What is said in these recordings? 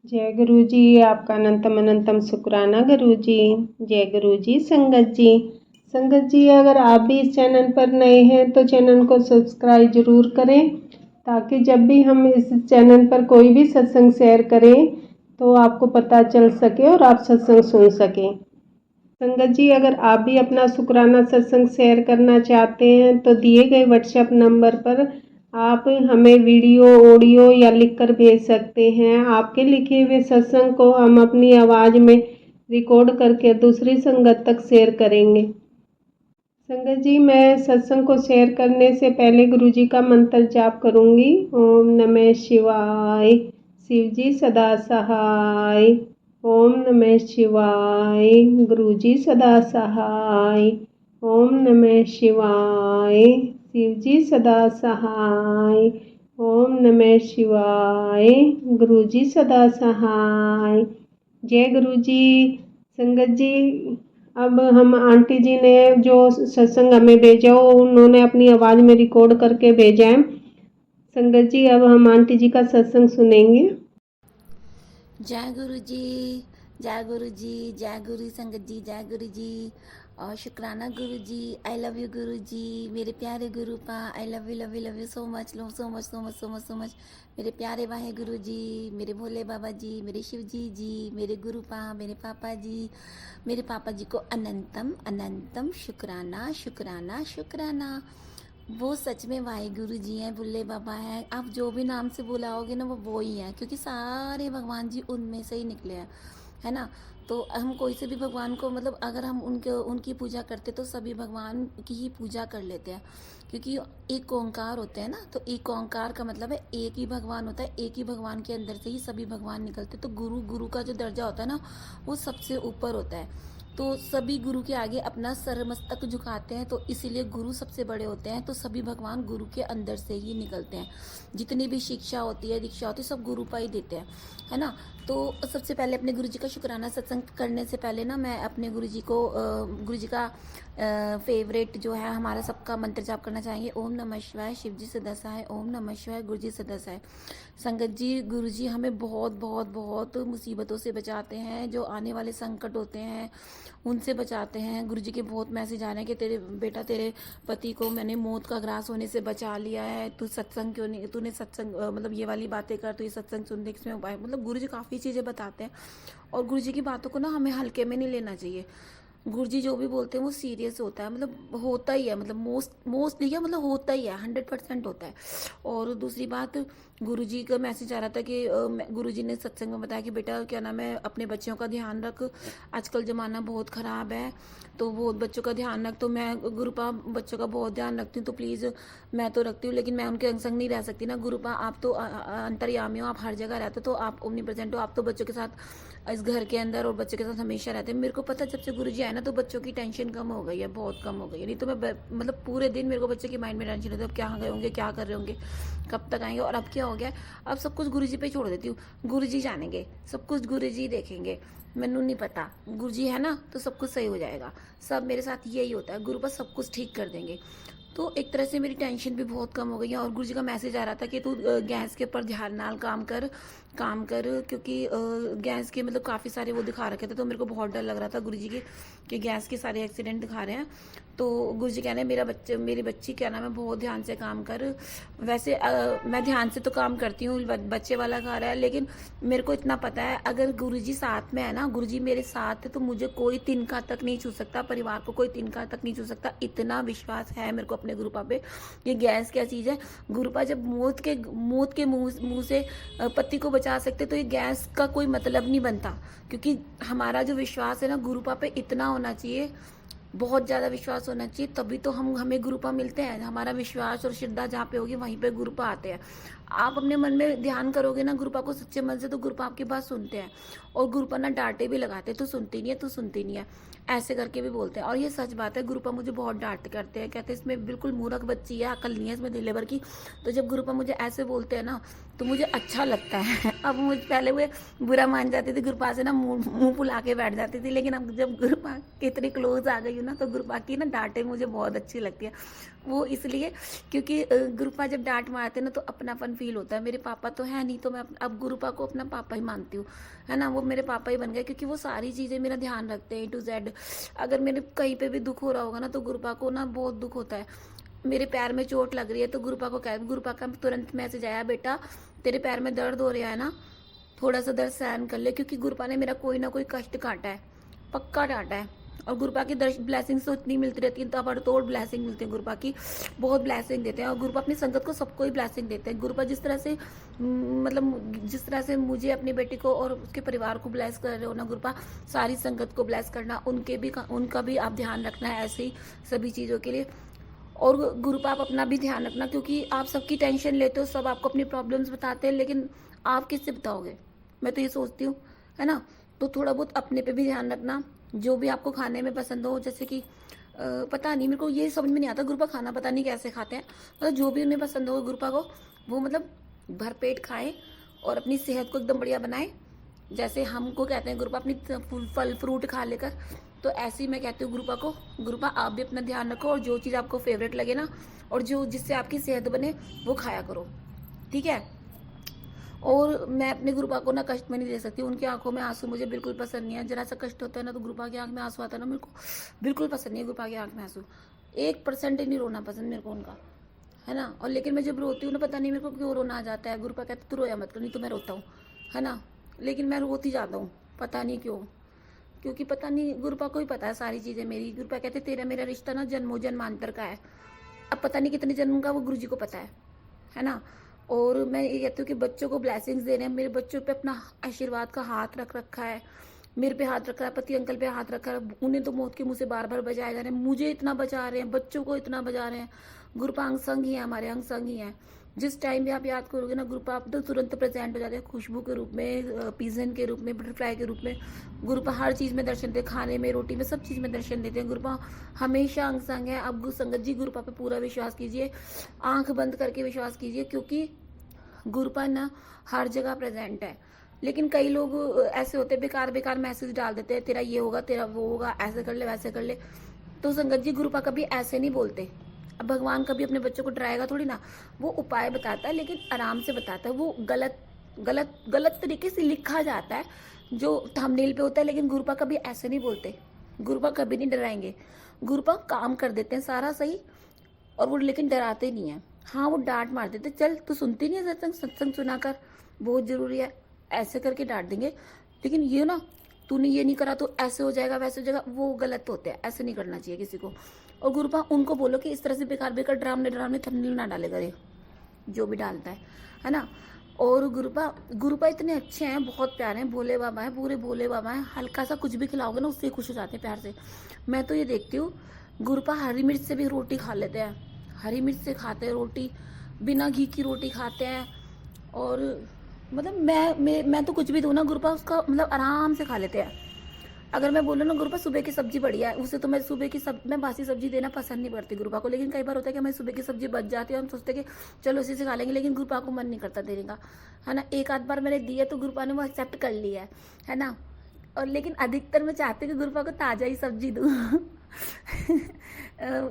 जय गुरु जी। आपका अनंतम अनंतम शुक्राना गुरु जी। जय गुरु जी। संगत जी अगर आप भी इस चैनल पर नए हैं तो चैनल को सब्सक्राइब जरूर करें, ताकि जब भी हम इस चैनल पर कोई भी सत्संग शेयर करें तो आपको पता चल सके और आप सत्संग सुन सकें। संगत जी अगर आप भी अपना शुक्राना सत्संग शेयर करना चाहते हैं तो दिए गए व्हाट्सएप नंबर पर आप हमें वीडियो, ऑडियो या लिखकर भेज सकते हैं। आपके लिखे हुए सत्संग को हम अपनी आवाज़ में रिकॉर्ड करके दूसरी संगत तक शेयर करेंगे। संगत जी मैं सत्संग को शेयर करने से पहले गुरु जी का मंत्र जाप करूंगी। ओम नमः शिवाय, शिव जी सदा सहाय। ओम नमः शिवाय, गुरु जी सदा सहाय। ओम नमः शिवाय, शिव जी सदा सहाय। ओम नमः शिवाय, गुरु जी सदा सहाय। जय गुरु जी। संगत जी अब हम आंटी जी ने जो सत्संग हमें भेजा हो उन्होंने अपनी आवाज़ में रिकॉर्ड करके भेजा है। संगत जी अब हम आंटी जी का सत्संग सुनेंगे। जय गुरु जी, जय गुरु जी, जय गुरु संगत जी, जय गुरु जी और शुक्राना गुरु जी। आई लव यू गुरु जी, मेरे प्यारे गुरु पा। I love you love you love you so much, low so much so much so much so much. मेरे प्यारे वाहे गुरु जी, मेरे भोले बाबा जी, मेरे शिव जी, मेरे गुरु पा, मेरे पापा जी। मेरे पापा जी को अनंतम अनंतम शुक्राना शुक्राना शुक्राना। वो सच में वाहिगुरु जी हैं, भुल्ले बाबा हैं। आप जो भी नाम से बुलाओगे ना वो ही है, क्योंकि सारे भगवान जी उनमें से ही निकले हैं, है ना। तो हम कोई से भी भगवान को मतलब अगर हम उनकी पूजा करते तो सभी भगवान की ही पूजा कर लेते हैं, क्योंकि एक ओंकार होते हैं ना। तो एक ओंकार का मतलब है एक ही भगवान होता है, एक ही भगवान के अंदर से ही सभी भगवान निकलते। तो गुरु का जो दर्जा होता है ना वो सबसे ऊपर होता है। तो सभी गुरु के आगे अपना सर मस्तक झुकाते हैं, तो इसीलिए गुरु सबसे बड़े होते हैं। तो सभी भगवान गुरु के अंदर से ही निकलते हैं। जितनी भी शिक्षा होती है, दीक्षा होती है, सब गुरु पर ही देते हैं, है ना। तो सबसे पहले अपने गुरु जी का शुक्राना सत्संग करने से पहले ना मैं अपने गुरु जी को गुरु जी का फेवरेट जो है हमारा सबका मंत्र जाप करना चाहेंगे। ओम नमः शिवाय, शिव जी सदा सहाय। ओम नमः शिवाय, गुरु जी सदा सहाय। संगत जी गुरु जी हमें बहुत बहुत बहुत मुसीबतों से बचाते हैं, जो आने वाले संकट होते हैं उनसे बचाते हैं। गुरु जी के बहुत मैसेज आ रहे हैं कि तेरे बेटा, तेरे पति को मैंने मौत का ग्रास होने से बचा लिया है, तू सत्संग क्यों नहीं, तूने सत्संग मतलब ये वाली बातें कर, तू ये सत्संग सुन, देख इसमें उपाय। मतलब गुरु जी काफ़ी चीज़ें बताते हैं और गुरु जी की बातों को ना हमें हल्के में नहीं लेना चाहिए। गुरु जी जो भी बोलते हैं वो सीरियस होता है, मतलब होता ही है, मतलब मोस्टली क्या मतलब होता ही है, 100% होता है। और दूसरी बात, गुरु जी का मैसेज आ रहा था कि गुरु जी ने सत्संग में बताया कि बेटा क्या नाम है, अपने बच्चों का ध्यान रख, आजकल ज़माना बहुत ख़राब है, तो वो बच्चों का ध्यान रख। तो मैं गुरुपा बच्चों का बहुत ध्यान रखती हूँ, तो प्लीज़ मैं तो रखती हूँ, लेकिन मैं उनके संग नहीं रह सकती ना। गुरुपा आप तो अंतर्यामी हो, आप हर जगह रहते हो, तो आप ओमनी प्रेजेंट हो, आप तो बच्चों के साथ इस घर के अंदर और बच्चों के साथ हमेशा रहते हैं। मेरे को पता जब से गुरु जी आए ना तो बच्चों की टेंशन कम हो गई है, बहुत कम हो गई है। नहीं तो मैं मतलब पूरे दिन मेरे को बच्चे की माइंड में टेंशन होती है, अब कहाँ गए होंगे, क्या कर रहे होंगे, कब तक आएंगे। और अब क्या हो गया, अब सब कुछ गुरु जी पे छोड़ देती हूँ। गुरु जी जानेंगे, सब कुछ गुरु जी देखेंगे, मैनू नहीं पता। गुरु जी है ना तो सब कुछ सही हो जाएगा। सब मेरे साथ यही होता है, गुरु पर सब कुछ ठीक कर देंगे। तो एक तरह से मेरी टेंशन भी बहुत कम हो गई है। और गुरु जी का मैसेज आ रहा था कि तू गैस के ऊपर ध्यान नाल काम कर, क्योंकि गैस के मतलब काफ़ी सारे वो दिखा रखे थे, तो मेरे को बहुत डर लग रहा था गुरु जी के कि गैस के सारे एक्सीडेंट दिखा रहे हैं। तो गुरु जी कह रहे हैं मेरी बच्ची क्या नाम है, बहुत ध्यान से काम कर। वैसे मैं ध्यान से तो काम करती हूँ, बच्चे वाला खा रहा है, लेकिन मेरे को इतना पता है अगर गुरु जी साथ में है ना, गुरु जी मेरे साथ है, तो मुझे कोई तिनका तक नहीं छू सकता, परिवार को कोई तिनका तक नहीं छू सकता। इतना विश्वास है मेरे को अपने गुरुपा पे। ये गैस क्या चीज़ है, गुरुपा जब मौत के मुंह से पति को बचा सकते, तो ये गैस का कोई मतलब नहीं बनता। क्योंकि हमारा जो विश्वास है ना गुरुपा पे इतना होना चाहिए, बहुत ज़्यादा विश्वास होना चाहिए, तभी तो हमें गुरुपा मिलते हैं। हमारा विश्वास और श्रद्धा जहाँ पे होगी वहीं पे गुरुपा आते हैं। आप अपने मन में ध्यान करोगे ना गुरुपा को सच्चे मन से, तो गुरुपा आपकी बात सुनते हैं। और गुरुपा ना डांटे भी लगाते हैं, तू सुनती नहीं है, तू सुनती नहीं है, ऐसे करके भी बोलते हैं। और ये सच बात है, गुरुपा मुझे बहुत डांट करते हैं, कहते हैं इसमें बिल्कुल मूर्ख बच्ची है, अकल नहीं है इसमें दिले भर की। तो जब गुरुपा मुझे ऐसे बोलते हैं ना तो मुझे अच्छा लगता है। अब मुझे पहले वो बुरा मान जाती थी, गुरुपा से ना मुंह फुला के बैठ जाती थी, लेकिन अब जब गुरुपा के इतनी क्लोज आ गई हूँ ना तो गुरुपा की ना डांटे मुझे बहुत अच्छी लगती है। वो इसलिए क्योंकि गुरुपा जब डांट मारते हैं ना तो अपनापन फील होता है। मेरे पापा तो है नहीं, तो मैं अब गुरुपा को अपना पापा ही मानती हूँ, है ना। वो मेरे पापा ही बन गए क्योंकि वो सारी चीज़ें मेरा ध्यान रखते हैं, A to Z। अगर मेरे कहीं पे भी दुख हो रहा होगा ना तो गुरुपा को ना बहुत दुख होता है। मेरे पैर में चोट लग रही है तो गुरुपा को कह, गुरुपा का तुरंत मैसेज आया, बेटा तेरे पैर में दर्द हो रहा है ना, थोड़ा सा दर्द सहन कर ले, क्योंकि गुरुपा ने मेरा कोई ना कोई कष्ट काटा है, पक्का डांटा है। और गुरुपा की ब्लेसिंग्स तो इतनी मिलती रहती है, ताबड़तोड़ ब्लेसिंग मिलती है गुरुपा की, बहुत ब्लेसिंग देते हैं। और गुरुपा अपनी संगत को सबको ही ब्लेसिंग देते हैं। गुरुपा जिस तरह से मतलब जिस तरह से मुझे अपनी बेटी को और उसके परिवार को ब्लेस कर रहे हो ना गुरुपा, सारी संगत को ब्लेस करना, उनका भी आप ध्यान रखना है ऐसे ही सभी चीज़ों के लिए। और गुरुपा आप अपना भी ध्यान रखना, क्योंकि आप सबकी टेंशन लेते हो, सब आपको अपनी प्रॉब्लम्स बताते हैं, लेकिन आप किससे बताओगे, मैं तो ये सोचती हूँ, है ना। तो थोड़ा बहुत अपने पे भी ध्यान रखना। जो भी आपको खाने में पसंद हो, जैसे कि पता नहीं, मेरे को ये समझ में नहीं आता गुरुपा खाना पता नहीं कैसे खाते हैं, मतलब जो भी उन्हें पसंद हो गुरुपा को वो मतलब भरपेट खाएं और अपनी सेहत को एकदम बढ़िया बनाएं। जैसे हमको कहते हैं गुरुपा अपनी फल फ्रूट खा लेकर, तो ऐसे ही मैं कहती हूँ गुरुपा को, गुरुपा आप भी अपना ध्यान रखो और जो चीज़ आपको फेवरेट लगे ना और जो जिससे आपकी सेहत बने वो खाया करो, ठीक है। और मैं अपने गुरुपा को ना कष्ट में नहीं दे सकती, उनकी आंखों में आंसू मुझे बिल्कुल पसंद नहीं है। जरा सा कष्ट होता है ना तो गुरुपा की आंख में आंसू आता है ना, मेरे को बिल्कुल पसंद नहीं है गुरुपा की आंख में आंसू, 1% नहीं रोना पसंद मेरे को उनका, है ना। और लेकिन मैं जब रोती हूँ ना, पता नहीं मेरे को क्यों रोना आ जाता है। गुरुपा कहते तू रोया मत कर, नहीं तो मैं रोता हूँ, है ना, लेकिन मैं रोती जाता हूँ, पता नहीं क्यों, क्योंकि पता नहीं गुरुपा को ही पता है सारी चीज़ें मेरी। गुरुपा कहते तेरा मेरा रिश्ता ना जन्मों जन्मांतर का है, अब पता नहीं कितने जन्म का वो गुरु जी को पता है ना। और मैं ये कहती हूँ कि बच्चों को ब्लेसिंग्स दे रहे हैं, मेरे बच्चों पे अपना आशीर्वाद का हाथ रख रखा है, मेरे पे हाथ रखा है, पति अंकल पे हाथ रखा है। उन्हें तो मौत के मुँह से बार बार बजाए जा रहे हैं, मुझे इतना बचा रहे हैं, बच्चों को इतना बजा रहे हैं। गुरुपा अंग संग ही है, हमारे अंग संग ही है। जिस टाइम भी आप याद करोगे ना गुरुपा, आप तो तुरंत प्रेजेंट हो जाते हैं, खुशबू के रूप में, पिजन के रूप में, बटरफ्लाई के रूप में। गुरुपा हर चीज़ में दर्शन देते, खाने में, रोटी में, सब चीज़ में दर्शन देते हैं। गुरुपा हमेशा अंग संग है। अब संगत जी गुरुपा पे पूरा विश्वास कीजिए, आंख बंद करके विश्वास कीजिए, क्योंकि गुरुपा ना हर जगह प्रेजेंट है। लेकिन कई लोग ऐसे होते हैं बेकार बेकार मैसेज डाल देते हैं, तेरा ये होगा, तेरा वो होगा, ऐसे कर ले वैसे कर ले। तो संगत जी गुरुपा कभी ऐसे नहीं बोलते। अब भगवान कभी अपने बच्चों को डराएगा थोड़ी ना, वो उपाय बताता है लेकिन आराम से बताता है। वो गलत गलत गलत तरीके से लिखा जाता है जो थंबनेल पे होता है, लेकिन गुरुपा कभी ऐसे नहीं बोलते। गुरुपा कभी नहीं डराएंगे, गुरुपा काम कर देते हैं सारा सही, और वो लेकिन डराते नहीं है। हाँ वो डांट मार देते, चल तू सुनती नहीं है सत्संग सुना कर, बहुत ज़रूरी है, ऐसे करके डांट देंगे। लेकिन ये ना तूने ये नहीं करा तो ऐसे हो जाएगा वैसे हो जाएगा, वो गलत होते हैं, ऐसे नहीं करना चाहिए किसी को। और गुरुपा उनको बोलो कि इस तरह से बेकार बेकार ड्रामे थंबनेल ना डाले करे जो भी डालता है ना। और गुरुपा इतने अच्छे हैं, बहुत प्यारे हैं, भोले बाबा हैं, पूरे भोले बाबा हैं। हल्का सा कुछ भी खिलाओगे ना उससे खुश हो जाते हैं प्यार से। मैं तो ये देखती हूँ गुरुपा हरी मिर्च से भी रोटी खा लेते हैं, हरी मिर्च से खाते हैं रोटी, बिना घी की रोटी खाते हैं। और मतलब मैं तो कुछ भी दूँ ना गुरुपा उसका मतलब आराम से खा लेते हैं। अगर मैं बोलूँ ना गुरुपा सुबह की सब्जी बढ़िया है, उसे तो मैं मैं बासी सब्जी देना पसंद नहीं करती गुरुपा को। लेकिन कई बार होता है कि हमारी सुबह की सब्जी बच जाती है, हम सोचते हैं कि चलो इसी से खा लेंगे, लेकिन गुरुपा को मन नहीं करता देने का, है ना। एक आध बार मैंने दी है तो गुरुपा ने वो एक्सेप्ट कर लिया है ना। और लेकिन अधिकतर मैं चाहती हूँ कि गुरुपा को ताज़ा ही सब्जी दूँ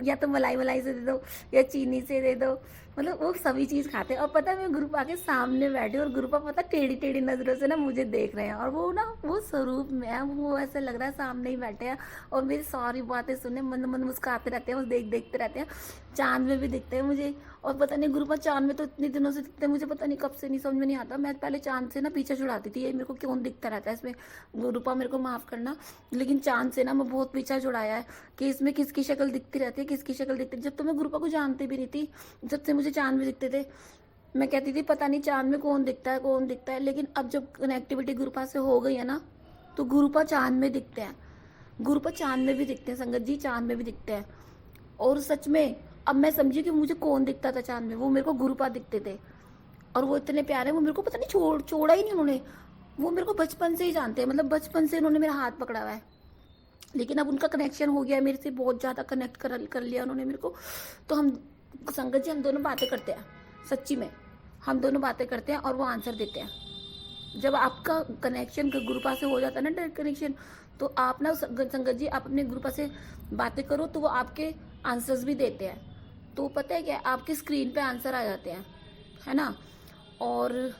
या तो मलाई से दे दो या चीनी से दे दो, मतलब वो सभी चीज़ खाते हैं। और पता है मैं गुरुपा के सामने बैठी और गुरुपा पता टेढ़ी टेढ़ी नज़रों से ना मुझे देख रहे हैं, और वो ना वो स्वरूप में है, वो ऐसे लग रहा है सामने ही बैठे हैं और मेरी सारी बातें सुने मन मन मुस्कुराते रहते हैं, वो देखते रहते हैं। चांद में भी दिखते हैं मुझे, और पता नहीं गुरुपा चांद में तो इतने दिनों से दिखते हैं, मुझे पता नहीं कब से, नहीं समझ में नहीं आता। मैं पहले चांद से ना पीछे छुड़ाती थी, ये मेरे को क्यों दिखता रहता है इसमें, गुरुपा मेरे को माफ़ करना, लेकिन चांद से ना मैं बहुत पीछा छुड़ाया है कि इसमें किसकी शक्ल दिखती रहती है, किसकी शक्ल दिखती है। जब तो मैं गुरुपा को जानती भी नहीं थी, जब से मुझे चांद में दिखते थे, मैं कहती थी पता नहीं चांद में कौन दिखता है। लेकिन अब जब कनेक्टिविटी गुरुपा से हो गई है ना, तो गुरुपा चांद में दिखते हैं, गुरुपा चांद में भी दिखते हैं, संगत जी चांद में भी दिखते हैं। और सच में अब मैं समझी कि मुझे कौन दिखता था चांद में, वो मेरे को गुरुपा दिखते थे। और वो इतने प्यारे, वो मेरे को पता नहीं छोड़ा ही नहीं उन्होंने, वो मेरे को बचपन से ही जानते हैं, मतलब बचपन से उन्होंने मेरा हाथ पकड़ा हुआ है। लेकिन अब उनका कनेक्शन हो गया है मेरे से, बहुत ज़्यादा कनेक्ट कर लिया उन्होंने मेरे को। तो हम संगत जी हम दोनों बातें करते हैं, सच्ची में हम दोनों बातें करते हैं और वो आंसर देते हैं। जब आपका कनेक्शन गुरुपा से हो जाता है ना, डायरेक्ट कनेक्शन, तो आप ना संगत जी आप अपने गुरुपा से बातें करो तो वो आपके आंसर्स भी देते हैं। तो पता है क्या, आपकी स्क्रीन पे आंसर आ जाते हैं, है ना। और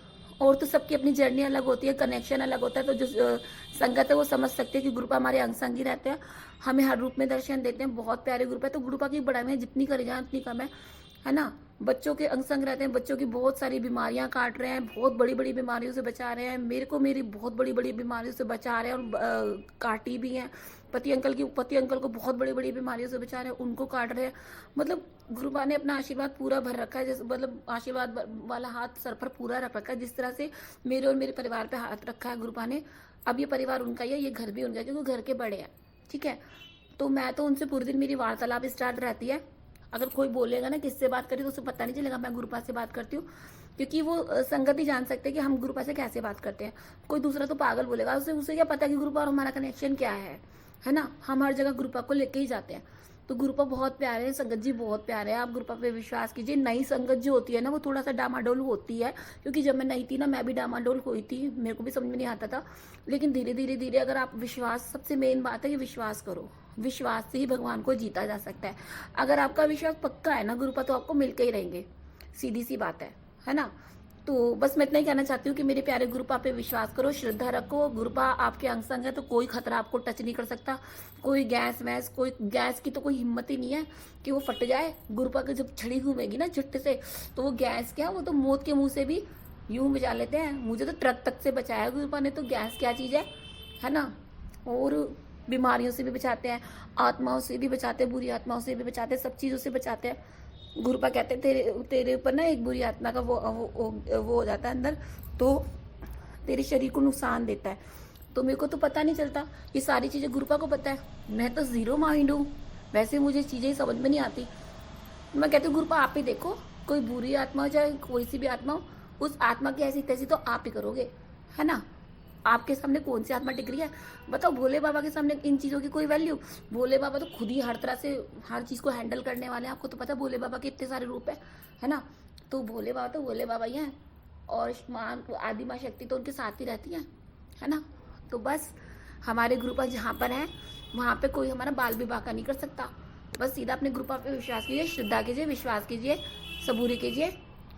तो सबकी अपनी जर्नी अलग होती है, कनेक्शन अलग होता है। तो जो संगत है वो समझ सकते हैं कि गुरुपा हमारे अंग संगी रहते हैं, हमें हर रूप में दर्शन देते हैं। बहुत प्यारे ग्रुप है। तो गुरुपा की बड़ाई में जितनी करी जाए उतनी कम है ना। बच्चों के अंग संग रहते हैं, बच्चों की बहुत सारी बीमारियां काट रहे हैं, बहुत बड़ी बड़ी बीमारियों से बचा रहे हैं। मेरे को मेरी बहुत बड़ी बड़ी बीमारियों से बचा रहे हैं और काटी भी हैं। पति अंकल को बहुत बड़ी बड़ी बीमारियों से बचा रहे हैं, उनको काट रहे हैं। मतलब गुरुपा ने अपना आशीर्वाद पूरा भर रखा है, जैसे मतलब आशीर्वाद वाला हाथ सर पर पूरा रख रखा है। जिस तरह से मेरे और मेरे परिवार पे हाथ रखा है गुरुपा ने, अब ये परिवार उनका ही है, ये घर भी उनका है, क्योंकि घर के बड़े हैं, ठीक है। तो मैं तो उनसे पूरे दिन मेरी वार्तालाप स्टार्ट रहती है। अगर कोई बोलेगा ना किससे बात करी तो उसे पता नहीं चलेगा मैं गुरुपा से बात करती हूँ, क्योंकि वो संगत ही जान सकते हैं कि हम गुरुपा से कैसे बात करते हैं। कोई दूसरा तो पागल बोलेगा, उसे क्या पता कि गुरुपा और हमारा कनेक्शन क्या है ना। हम हर जगह गुरुपा को लेके ही जाते हैं। तो गुरुपा बहुत प्यारे हैं, संगत जी बहुत प्यारे हैं। आप गुरुपा पे विश्वास कीजिए। नई संगत जो होती है ना वो थोड़ा सा डामाडोल होती है, क्योंकि जब मैं नई थी ना मैं भी डामाडोल हुई थी, मेरे को भी समझ में नहीं आता था। लेकिन धीरे धीरे धीरे अगर आप विश्वास, सबसे मेन बात है कि विश्वास करो। विश्वास से ही भगवान को जीता जा सकता है। अगर आपका विश्वास पक्का है ना गुरुपा, तो आपको मिलके ही रहेंगे, सीधी सी बात है ना। तो बस मैं इतना ही कहना चाहती हूँ कि मेरे प्यारे गुरुपा पे विश्वास करो, श्रद्धा रखो। गुरुपा आपके अंग संग है तो कोई खतरा आपको टच नहीं कर सकता। कोई गैस की तो कोई हिम्मत ही नहीं है कि वो फट जाए। गुरुपा की जब छड़ी घूमेगी ना झुट्टे से, तो वो गैस क्या, वो तो मौत के मुंह से भी यूं बचा लेते हैं। मुझे तो ट्रक तक से बचाया गुरुपा ने, तो गैस क्या चीज़ है ना। और बीमारियों से भी बचाते हैं, आत्माओं से भी बचाते हैं, बुरी आत्माओं से भी बचाते हैं, सब चीज़ों से बचाते हैं। गुरुपा कहते हैं तेरे ऊपर ना एक बुरी आत्मा का वो हो जाता है अंदर, तो तेरे शरीर को नुकसान देता है। तो मेरे को तो पता नहीं चलता, ये सारी चीज़ें गुरुपा को पता है। मैं तो जीरो माइंड हूँ, वैसे मुझे चीज़ें ही समझ में नहीं आती। मैं कहती हूँ गुरुपा आप ही देखो, कोई बुरी आत्मा हो चाहे कोई सी भी आत्मा हो, उस आत्मा की ऐसी तैसी तो आप ही करोगे, है ना। आपके सामने कौन सी आत्मा टिक रही है बताओ। भोले बाबा के सामने इन चीज़ों की कोई वैल्यू। भोले बाबा तो खुद ही हर तरह से हर चीज़ को हैंडल करने वाले हैं। आपको तो पता है भोले बाबा के इतने सारे रूप है ना। तो भोले बाबा ही हैं, और माँ आदि माँ शक्ति तो उनके साथ ही रहती है ना। तो बस हमारे ग्रुपा जहाँ पर है वहाँ पे कोई हमारा बाल विवाह का नहीं कर सकता। बस सीधा अपने ग्रुपा पे विश्वास कीजिए, श्रद्धा कीजिए, विश्वास कीजिए, सबूरी कीजिए।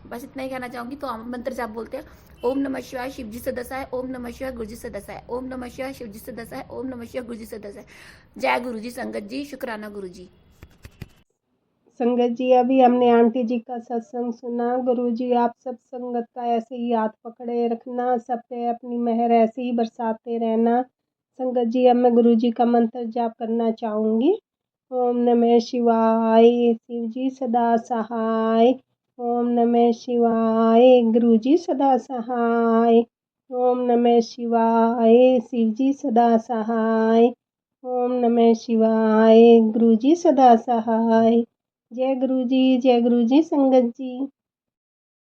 बस इतना ही कहना चाहूंगी। तो हम मंत्र जाप बोलते हैं, ओम नमः शिवाय शिवजी से दसाए, ओम नमः शिवाय गुरुजी से दसाए, ओम नमः शिवाय शिवजी से दसाए, ओम नमः शिवाय गुरुजी से दसाए। जय गुरुजी, संगत जी, शुक्राना गुरुजी। संगत जी अभी हमने आंटी जी का सत्संग सुना। गुरु जी आप सब संगत का ऐसे ही हाथ पकड़े रखना, सब पे अपनी मेहर ऐसे ही बरसाते रहना। संगत जी अब मैं गुरु जी का मंत्र जाप करना चाहूँगी। ओम नमः शिवाय, शिव जी सदा सहाय। ओम नमः शिवाय, गुरु जी सदा सहाय। ओम नमः शिवाय, शिव जी सदा सहाय। ओम नमः शिवाय, गुरु जी सदा सहाय। जय गुरु जी, जय गुरु जी, संगत जी।